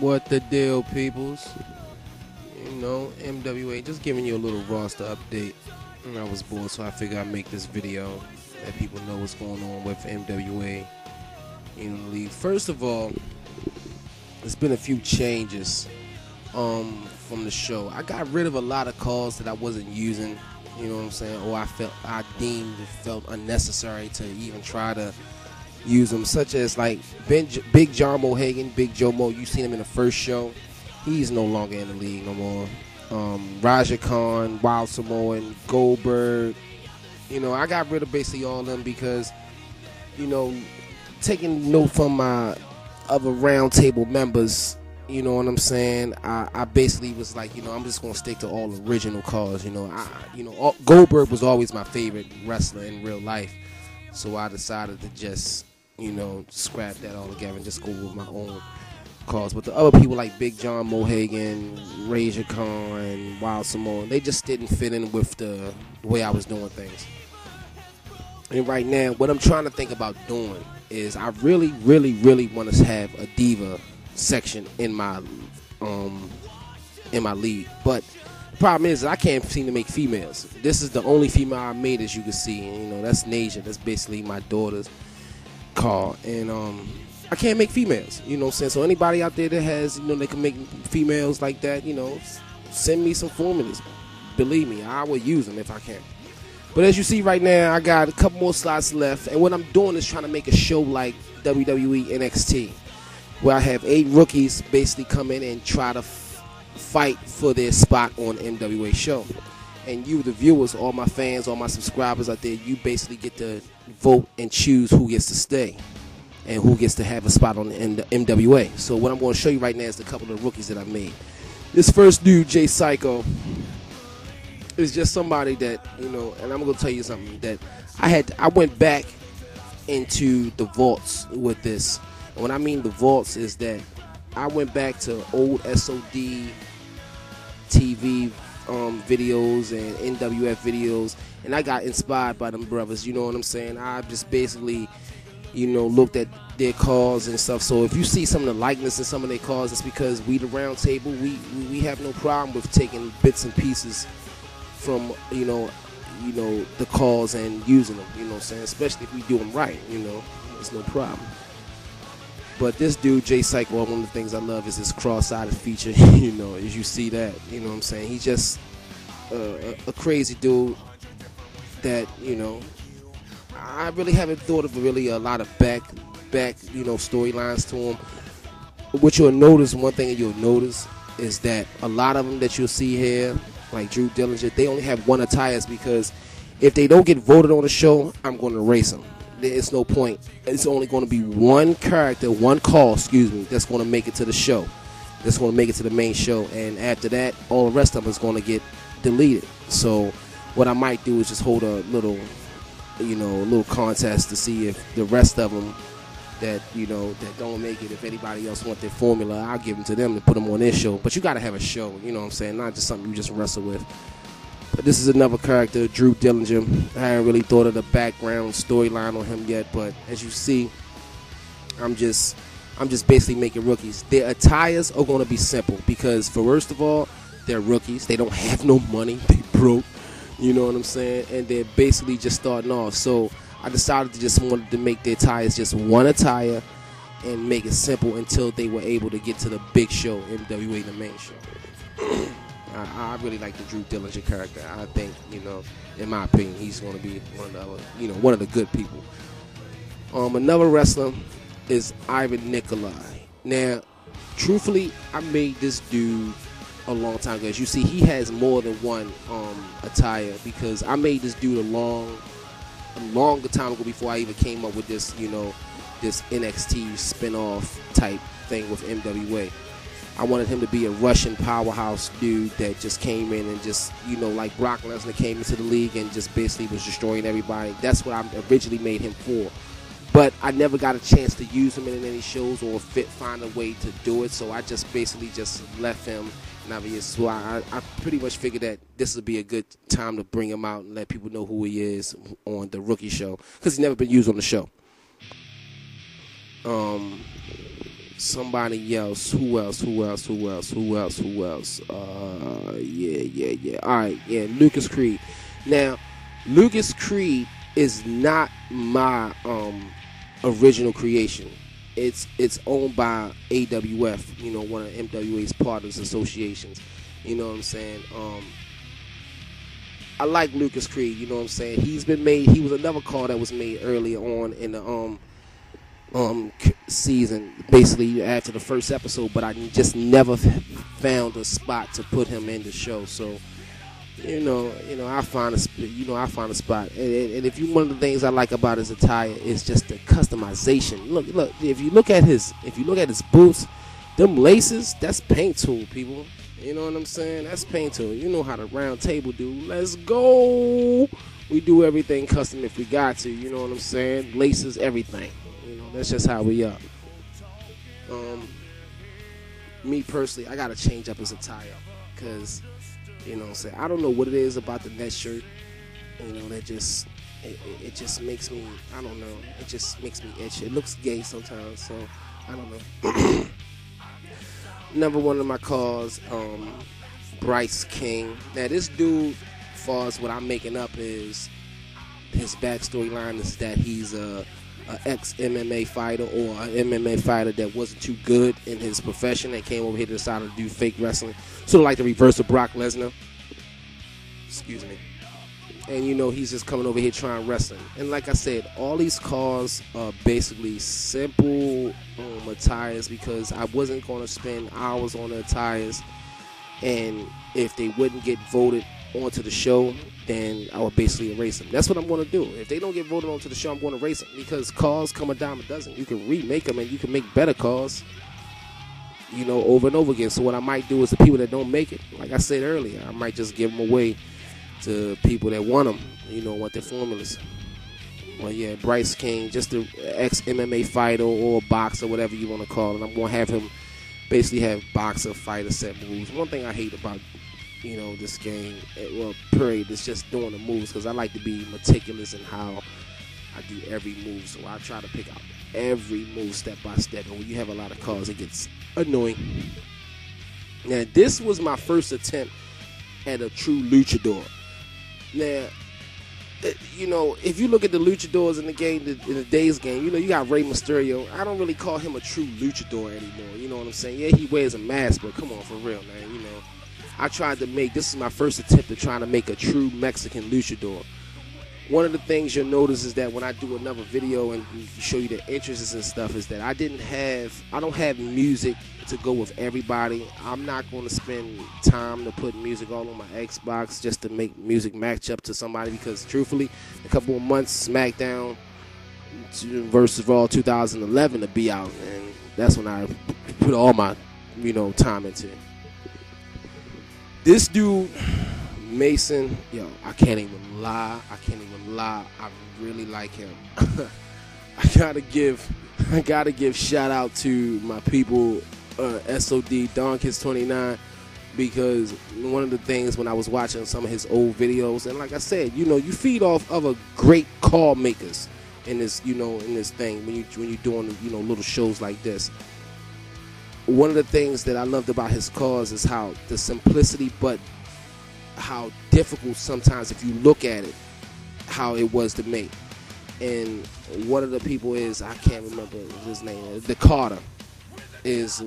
What the deal, peoples? You know, MwA, just giving you a little roster update. I was bored, so I figured I'd make this video, let people know what's going on with MwA in the league. First of all, there's been a few changes from the show. I got rid of a lot of calls that I wasn't using, you know what I'm saying, or I deemed it felt unnecessary to even try to use them, such as like Big John Mohagan, Big Joe Mo. You seen him in the first show. He's no longer in the league no more. Raja Khan, Wild Samoan, Goldberg. You know, I got rid of basically all of them because, you know, taking note from my other roundtable members, you know what I'm saying, I basically was like, you know, I'm just going to stick to all original calls. You know, Goldberg was always my favorite wrestler in real life. So I decided to just, you know, scrap that all together and just go with my own calls. But the other people like Big John Mohagan, Raja Khan, Wild Samoan, they just didn't fit in with the way I was doing things. And right now, what I'm trying to think about doing is I really want to have a diva section in my league. But the problem is I can't seem to make females. This is the only female I made, as you can see. And, you know, that's Nasia. That's basically my daughter's call. And I can't make females. You know what I'm saying? So anybody out there that has, you know, they can make females like that, you know, send me some formulas. Believe me, I will use them if I can. But as you see right now, I got a couple more slots left. And what I'm doing is trying to make a show like WWE NXT, where I have 8 rookies basically come in and try to fight for their spot on MwA show. And you, the viewers, all my fans, all my subscribers out there, you basically get to vote and choose who gets to stay and who gets to have a spot on the MwA. So what I'm going to show you right now is a couple of rookies that I made. This first dude, Jay Psycho, is just somebody that, you know, and I'm going to tell you something that I went back into the vaults with this. And when I mean the vaults is that I went back to old SOD TV videos and NWF videos, and I got inspired by them brothers, you know what I'm saying? I just basically, you know, looked at their calls and stuff. So if you see some of the likeness in some of their calls, it's because we, the round table, we have no problem with taking bits and pieces from, you know, the calls and using them, you know what I'm saying? Especially if we do them right, you know, it's no problem. But this dude, Jay Psycho, one of the things I love is his cross-eyed feature, you know, as you see that, you know what I'm saying? He's just a crazy dude that, you know, I really haven't thought of really a lot of back, you know, storylines to him. What you'll notice, one thing that you'll notice is that a lot of them that you'll see here, like Drew Dillinger, they only have one attires because if they don't get voted on the show, I'm going to erase them. There's no point. It's only going to be one character, one call, that's going to make it to the show. That's going to make it to the main show. And after that, all the rest of them is going to get deleted. So what I might do is just hold a little, you know, a little contest to see if the rest of them that, you know, that don't make it, if anybody else want their formula, I'll give them to them to put them on their show. But you got to have a show, you know what I'm saying? Not just something you just wrestle with. But this is another character, Drew Dillinger. I haven't really thought of the background storyline on him yet, but as you see, I'm just basically making rookies. Their attires are going to be simple because, first of all, they're rookies. They don't have no money. They broke. You know what I'm saying? And they're basically just starting off. So I decided to just wanted to make their attires just one attire and make it simple until they were able to get to the big show, MwA, the main show. I really like the Drew Dillinger character. I think, you know, in my opinion, he's going to be one of the good people. Another wrestler is Ivan Nikolai. Now, truthfully, I made this dude a long time ago. As you see, he has more than one attire because I made this dude a longer time ago before I even came up with this, you know, this NXT spinoff type thing with MwA. I wanted him to be a Russian powerhouse dude that just came in and just, you know, like Brock Lesnar came into the league and just basically was destroying everybody. That's what I originally made him for. But I never got a chance to use him in any shows or find a way to do it. So I just basically just left him. So I pretty much figured that this would be a good time to bring him out and let people know who he is on the rookie show because he's never been used on the show. somebody else. Who else? Yeah. All right, yeah, Lucas Creed. Now, Lucas Creed is not my original creation. It's owned by AWF, you know, one of MWA's partners associations. You know what I'm saying? I like Lucas Creed, you know what I'm saying? He was another call that was made earlier on in the season, basically after the first episode, but I just never found a spot to put him in the show. So I find a spot. And if you, one of the things I like about his attire is just the customization. Look, if you look at his boots, them laces, that's paint tool, people. You know what I'm saying? That's paint tool. You know how the round table do. Let's go. We do everything custom if we got to. You know what I'm saying? Laces, everything. You know, that's just how we are. Me personally, I gotta change up his attire because, you know what I'm saying, I don't know what it is about the net shirt. You know, that just it just makes me, I don't know. It just makes me itch. It looks gay sometimes, so I don't know. Number one of my calls, Bryce King. Now this dude, as far as what I'm making up, is his backstory line is that he's a ex-MMA fighter or an MMA fighter that wasn't too good in his profession and came over here to decide to do fake wrestling. Sort of like the reverse of Brock Lesnar. Excuse me. And, you know, he's just coming over here trying wrestling. And like I said, all these calls are basically simple attires because I wasn't going to spend hours on the attires. And if they wouldn't get voted onto the show, then I would basically erase them. That's what I'm going to do. If they don't get voted onto the show, I'm going to erase them because calls come a dime a dozen. You can remake them and you can make better calls, you know, over and over again. So what I might do is the people that don't make it, like I said earlier, I might just give them away to people that want them, you know, want their formulas. Well, yeah, Bryce King, just the ex-MMA fighter or boxer, whatever you want to call it. I'm going to have him basically have boxer, fighter set moves. One thing I hate about, you know, this game, well, period, is just doing the moves because I like to be meticulous in how I do every move. So I try to pick out every move step by step. And when you have a lot of calls, it gets annoying. Now, this was my first attempt at a true luchador. Now, you know, if you look at the luchadors in the game, in the Days game, you know, you got Rey Mysterio. I don't really call him a true luchador anymore. You know what I'm saying? Yeah, he wears a mask, but come on, for real, man. You know, I tried to make, this is my first attempt at trying to make a true Mexican luchador. One of the things you'll notice is that when I do another video and show you the entrances and stuff is that I don't have music to go with everybody. I'm not going to spend time to put music all on my Xbox just to make music match up to somebody because truthfully, a couple of months SmackDown versus Raw 2011 to be out, and that's when I put all my, you know, time into it. This dude, Mason, yo, I can't even lie. I really like him. I gotta give shout out to my people, SOD Don Kids 29, because one of the things when I was watching some of his old videos, and like I said, you know, you feed off of a great call makers in this, you know, in this thing when you're doing, you know, little shows like this. One of the things that I loved about his calls is how the simplicity, but how difficult sometimes if you look at it, how it was to make. And one of the people is, I can't remember his name, the Carter is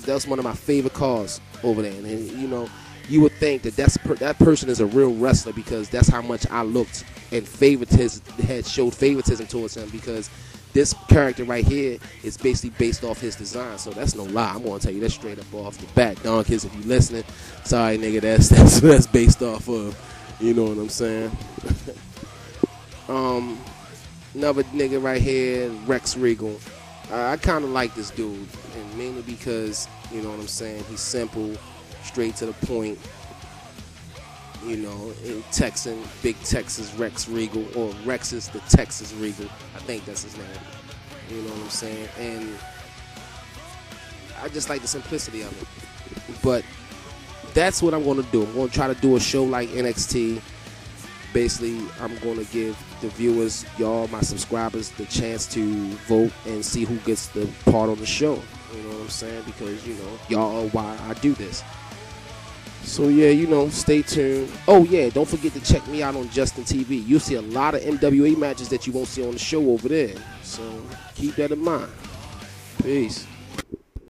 that's one of my favorite calls over there. And you know, you would think that that person is a real wrestler because that's how much I looked and showed favoritism towards him, because this character right here is basically based off his design. So that's no lie. I'm gonna tell you that straight up off the bat. Don Kids, if you listening, sorry nigga, that's based off of, you know what I'm saying. Another nigga right here, Rex Regal. I kind of like this dude, and mainly because, you know what I'm saying, he's simple, straight to the point. You know, in Texan, big Texas Rex Regal, or Rex is the Texas Regal. I think that's his name. You know what I'm saying? And I just like the simplicity of it. But that's what I'm going to do. I'm going to try to do a show like NXT basically, I'm going to give the viewers, y'all, my subscribers, the chance to vote and see who gets the part on the show. You know what I'm saying? Because, you know, y'all are why I do this. So, yeah, you know, stay tuned. Oh, yeah, don't forget to check me out on Justin TV. You'll see a lot of MwA matches that you won't see on the show over there. So, keep that in mind. Peace.